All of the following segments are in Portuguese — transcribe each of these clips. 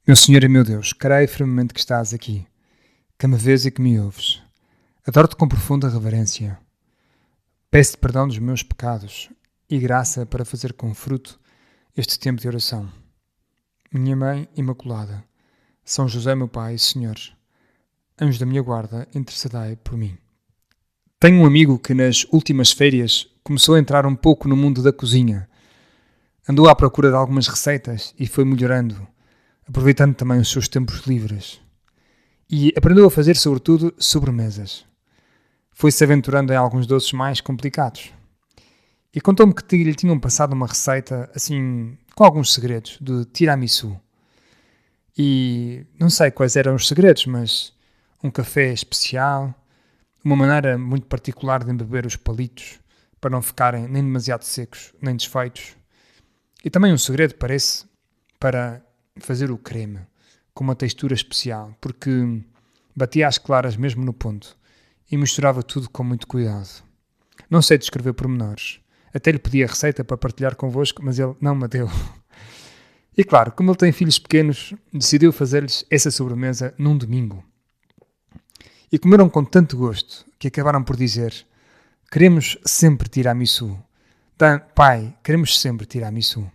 Meu Senhor e meu Deus, creio firmemente que estás aqui, que me vês e que me ouves. Adoro-te com profunda reverência. Peço-te perdão dos meus pecados e graça para fazer com fruto este tempo de oração. Minha Mãe Imaculada, São José meu Pai, Senhor, anjo da minha guarda, intercedei por mim. Tenho um amigo que nas últimas férias começou a entrar um pouco no mundo da cozinha. Andou à procura de algumas receitas e foi melhorando, aproveitando também os seus tempos livres. E aprendeu a fazer, sobretudo, sobremesas. Foi-se aventurando em alguns doces mais complicados. E contou-me que lhe tinham passado uma receita, assim, com alguns segredos, de tiramisu. E não sei quais eram os segredos, mas um café especial, uma maneira muito particular de embeber os palitos, para não ficarem nem demasiado secos, nem desfeitos. E também um segredo, parece, para fazer o creme, com uma textura especial, porque batia as claras mesmo no ponto e misturava tudo com muito cuidado. Não sei descrever pormenores. Até lhe pedi a receita para partilhar convosco, mas ele não me deu. E claro, como ele tem filhos pequenos, decidiu fazer-lhes essa sobremesa num domingo. E comeram com tanto gosto que acabaram por dizer: queremos sempre tiramisu. Pai, queremos sempre tiramisu.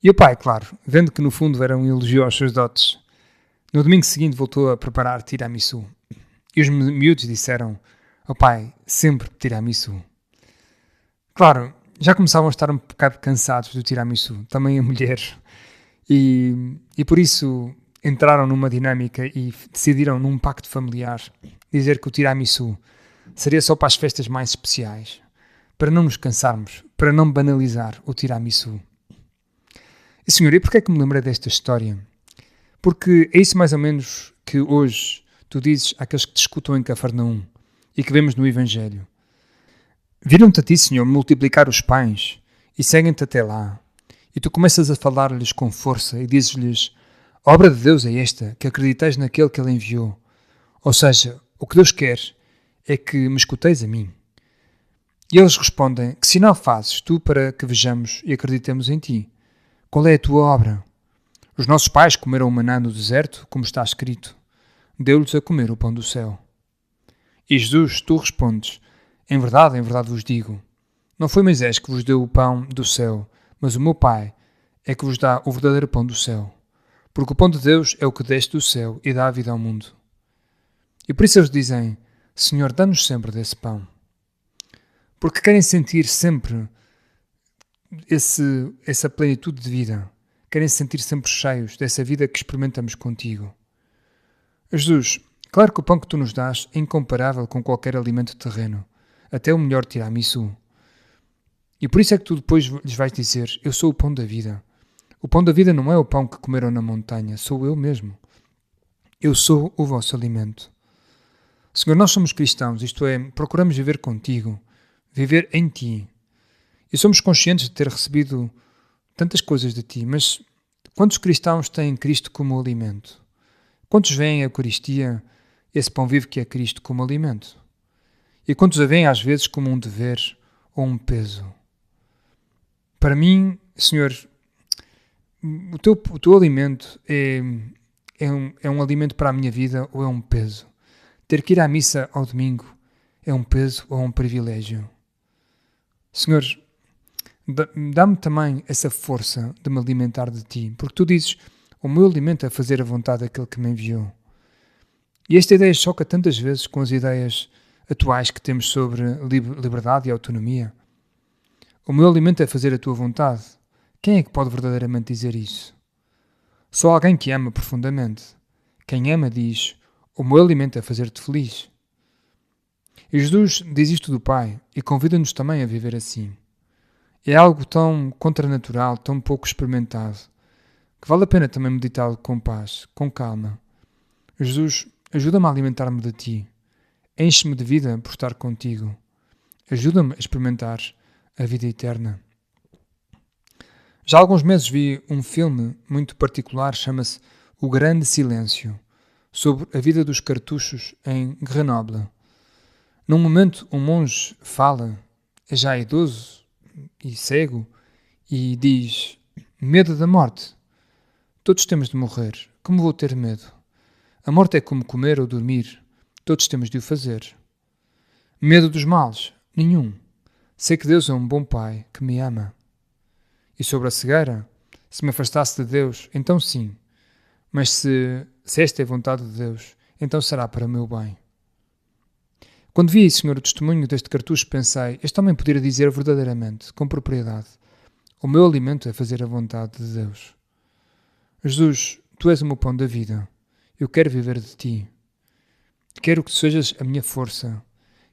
E o pai, claro, vendo que no fundo era um elogio aos seus dotes, no domingo seguinte voltou a preparar tiramisu. E os miúdos disseram: "Oh pai, sempre tiramisu." Claro, já começavam a estar um bocado cansados do tiramisu, também a mulher. E por isso entraram numa dinâmica e decidiram, num pacto familiar, dizer que o tiramisu seria só para as festas mais especiais, para não nos cansarmos, para não banalizar o tiramisu. E senhor, e porquê é que me lembrei desta história? Porque é isso mais ou menos que hoje tu dizes àqueles que te escutam em Cafarnaum e que vemos no Evangelho. Viram-te a ti, Senhor, multiplicar os pães e seguem-te até lá. E tu começas a falar-lhes com força e dizes-lhes: a obra de Deus é esta, que acreditais naquele que Ele enviou. Ou seja, o que Deus quer é que me escuteis a mim. E eles respondem: que sinal fazes tu para que vejamos e acreditemos em ti? Qual é a tua obra? Os nossos pais comeram o maná no deserto, como está escrito. Deu-lhes a comer o pão do céu. E Jesus, tu respondes: em verdade vos digo, não foi Moisés que vos deu o pão do céu, mas o meu Pai é que vos dá o verdadeiro pão do céu. Porque o pão de Deus é o que desce do céu e dá a vida ao mundo. E por isso eles dizem: Senhor, dá-nos sempre desse pão. Porque querem sentir sempre essa plenitude de vida. Querem sentir sempre cheios dessa vida que experimentamos contigo. Jesus, claro que o pão que tu nos dás é incomparável com qualquer alimento terreno, até o melhor tiramisu. E por isso é que tu depois lhes vais dizer: eu sou o pão da vida. O pão da vida não é o pão que comeram na montanha, sou eu mesmo. Eu sou o vosso alimento. Senhor, nós somos cristãos, isto é, procuramos viver contigo, viver em ti. E somos conscientes de ter recebido tantas coisas de ti, mas quantos cristãos têm Cristo como alimento? Quantos veem a Eucaristia, esse pão vivo que é Cristo, como alimento? E quantos a veem às vezes como um dever ou um peso? Para mim, Senhor, o teu alimento é um alimento para a minha vida ou é um peso? Ter que ir à missa ao domingo é um peso ou um privilégio? Senhor, dá-me também essa força de me alimentar de ti, porque tu dizes: o meu alimento é fazer a vontade daquele que me enviou. E esta ideia choca tantas vezes com as ideias atuais que temos sobre liberdade e autonomia. O meu alimento é fazer a tua vontade. Quem é que pode verdadeiramente dizer isso? Só alguém que ama profundamente. Quem ama diz: o meu alimento é fazer-te feliz. E Jesus diz isto do Pai e convida-nos também a viver assim. É algo tão contranatural, tão pouco experimentado, que vale a pena também meditá-lo com paz, com calma. Jesus, ajuda-me a alimentar-me de ti. Enche-me de vida por estar contigo. Ajuda-me a experimentar a vida eterna. Já há alguns meses vi um filme muito particular, chama-se O Grande Silêncio, sobre a vida dos cartuchos em Grenoble. Num momento, um monge fala, é já idoso e cego, e diz: medo da morte. Todos temos de morrer. Como vou ter medo? A morte é como comer ou dormir. Todos temos de o fazer. Medo dos males? Nenhum. Sei que Deus é um bom Pai, que me ama. E sobre a cegueira? Se me afastasse de Deus, então sim. Mas se esta é a vontade de Deus, então será para o meu bem. Quando vi, Senhor, o testemunho deste cartucho, pensei, este homem poderia dizer verdadeiramente, com propriedade, o meu alimento é fazer a vontade de Deus. Jesus, Tu és o meu pão da vida. Eu quero viver de Ti. Quero que sejas a minha força.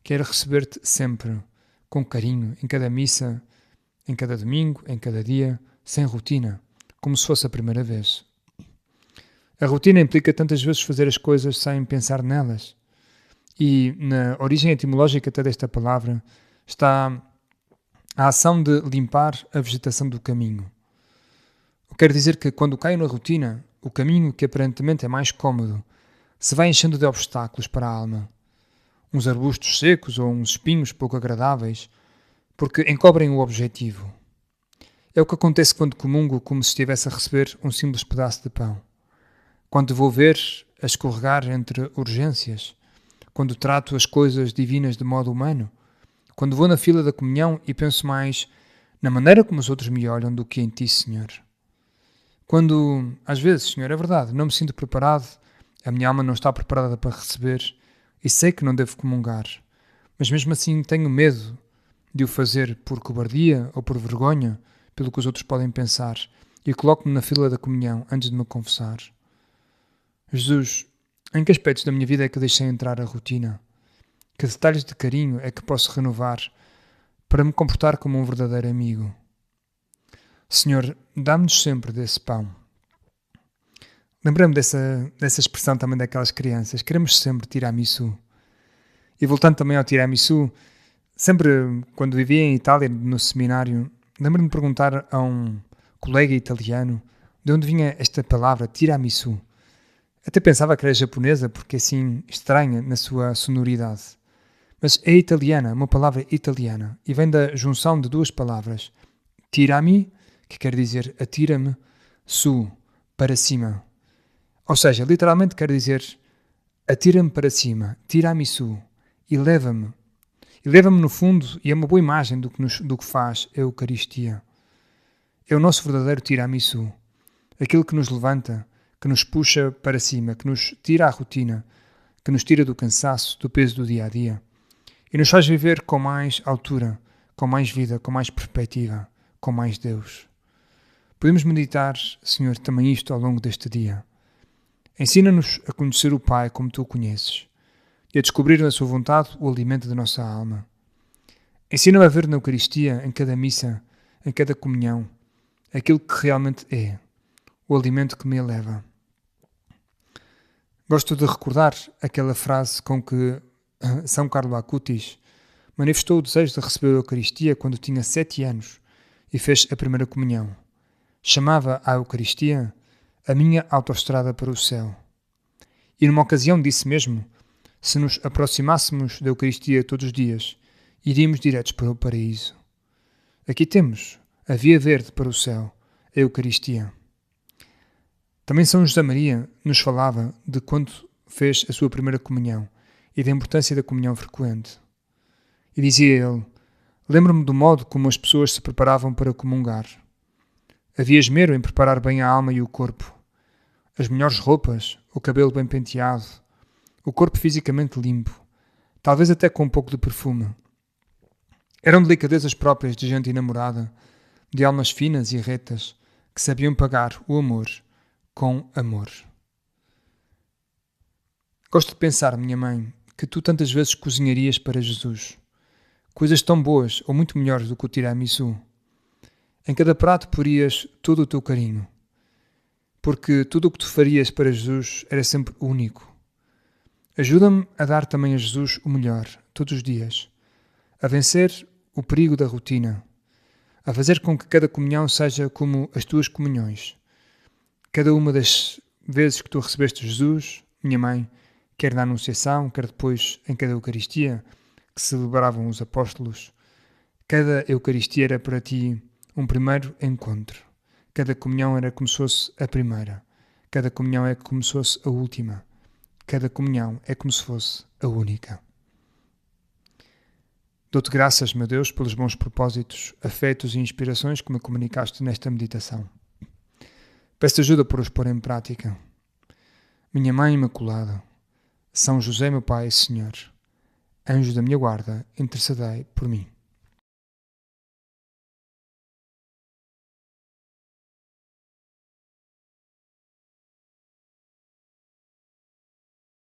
Quero receber-te sempre, com carinho, em cada missa, em cada domingo, em cada dia, sem rotina, como se fosse a primeira vez. A rotina implica tantas vezes fazer as coisas sem pensar nelas. E na origem etimológica até desta palavra está a ação de limpar a vegetação do caminho. Quer dizer que quando caio na rotina, o caminho que aparentemente é mais cômodo se vai enchendo de obstáculos para a alma. Uns arbustos secos ou uns espinhos pouco agradáveis, porque encobrem o objetivo. É o que acontece quando comungo como se estivesse a receber um simples pedaço de pão. Quando vou ver a escorregar entre urgências, quando trato as coisas divinas de modo humano, quando vou na fila da comunhão e penso mais na maneira como os outros me olham do que em Ti, Senhor. Quando, às vezes, Senhor, é verdade, não me sinto preparado, a minha alma não está preparada para receber e sei que não devo comungar, mas mesmo assim tenho medo de o fazer por cobardia ou por vergonha, pelo que os outros podem pensar, e coloco-me na fila da comunhão antes de me confessar. Jesus, em que aspectos da minha vida é que deixei entrar a rotina? Que detalhes de carinho é que posso renovar para me comportar como um verdadeiro amigo? Senhor, dá-nos sempre desse pão. Lembrei-me dessa expressão também daquelas crianças. Queremos sempre tiramisu. E voltando também ao tiramisu, sempre quando vivia em Itália, no seminário, lembro-me de perguntar a um colega italiano de onde vinha esta palavra tiramisu. Até pensava que era japonesa, porque é assim estranha na sua sonoridade. Mas é italiana, uma palavra italiana, e vem da junção de duas palavras. Tirami, que quer dizer atira-me, su, para cima. Ou seja, literalmente quer dizer atira-me para cima, tiramisu, e leva-me. E leva-me no fundo, e é uma boa imagem do que faz a Eucaristia. É o nosso verdadeiro tiramisu, aquilo que nos levanta, que nos puxa para cima, que nos tira a rotina, que nos tira do cansaço, do peso do dia a dia e nos faz viver com mais altura, com mais vida, com mais perspectiva, com mais Deus. Podemos meditar, Senhor, também isto ao longo deste dia. Ensina-nos a conhecer o Pai como Tu o conheces e a descobrir na Sua vontade o alimento da nossa alma. Ensina-me a ver na Eucaristia, em cada missa, em cada comunhão, aquilo que realmente é, o alimento que me eleva. Gosto de recordar aquela frase com que São Carlo Acutis manifestou o desejo de receber a Eucaristia quando tinha 7 anos e fez a primeira comunhão. Chamava a Eucaristia a minha autoestrada para o céu. E numa ocasião disse mesmo, se nos aproximássemos da Eucaristia todos os dias, iríamos diretos para o paraíso. Aqui temos a via verde para o céu, a Eucaristia. Também São José Maria nos falava de quando fez a sua primeira comunhão e da importância da comunhão frequente. E dizia ele, lembro-me do modo como as pessoas se preparavam para comungar. Havia esmero em preparar bem a alma e o corpo. As melhores roupas, o cabelo bem penteado, o corpo fisicamente limpo, talvez até com um pouco de perfume. Eram delicadezas próprias de gente enamorada, de almas finas e retas, que sabiam pagar o amor com amor. Gosto de pensar, minha mãe, que tu tantas vezes cozinharias para Jesus. Coisas tão boas ou muito melhores do que o tiramisu. Em cada prato porias todo o teu carinho. Porque tudo o que tu farias para Jesus era sempre único. Ajuda-me a dar também a Jesus o melhor, todos os dias. A vencer o perigo da rotina. A fazer com que cada comunhão seja como as tuas comunhões. Cada uma das vezes que tu recebeste Jesus, minha mãe, quer na Anunciação, quer depois em cada Eucaristia, que celebravam os apóstolos, cada Eucaristia era para ti um primeiro encontro. Cada comunhão era como se fosse a primeira. Cada comunhão é como se fosse a última. Cada comunhão é como se fosse a única. Dou-te graças, meu Deus, pelos bons propósitos, afetos e inspirações que me comunicaste nesta meditação. Peço-te ajuda para os pôr em prática. Minha Mãe Imaculada, São José, meu Pai e Senhor, anjo da minha guarda, intercedei por mim.